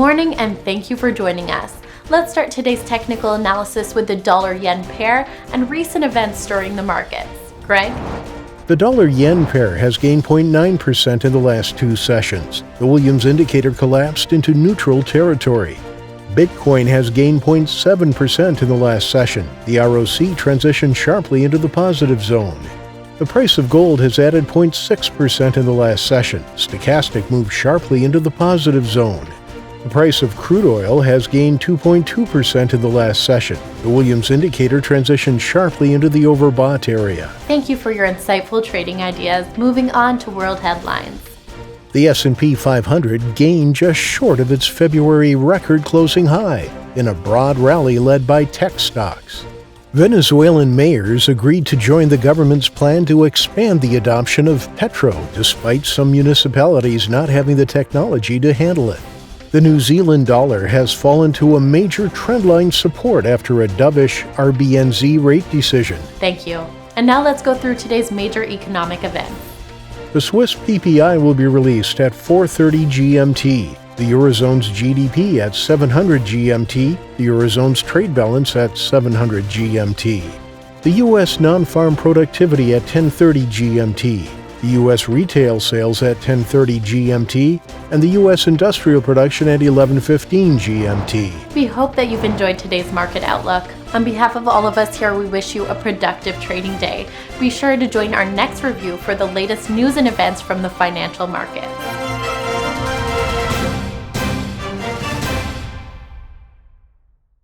morning and thank you for joining us. Let's start today's technical analysis with the dollar-yen pair and recent events stirring the markets. Greg? The dollar-yen pair has gained 0.9% in the last two sessions. The Williams indicator collapsed into neutral territory. Bitcoin has gained 0.7% in the last session. The ROC transitioned sharply into the positive zone. The price of gold has added 0.6% in the last session. Stochastic moved sharply into the positive zone. The price of crude oil has gained 2.2% in the last session. The Williams indicator transitioned sharply into the overbought area. Thank you for your insightful trading ideas. Moving on to world headlines. The S&P 500 gained just short of its February record closing high in a broad rally led by tech stocks. Venezuelan mayors agreed to join the government's plan to expand the adoption of Petro, despite some municipalities not having the technology to handle it. The New Zealand dollar has fallen to a major trendline support after a dovish RBNZ rate decision. Thank you. And now let's go through today's major economic events. The Swiss PPI will be released at 4:30 GMT. The Eurozone's GDP at 700 GMT, the Eurozone's trade balance at 700 GMT. The U.S. non-farm productivity at 10:30 GMT, the U.S. retail sales at 10:30 GMT, and the U.S. industrial production at 11:15 GMT. We hope that you've enjoyed today's market outlook. On behalf of all of us here, we wish you a productive trading day. Be sure to join our next review for the latest news and events from the financial markets.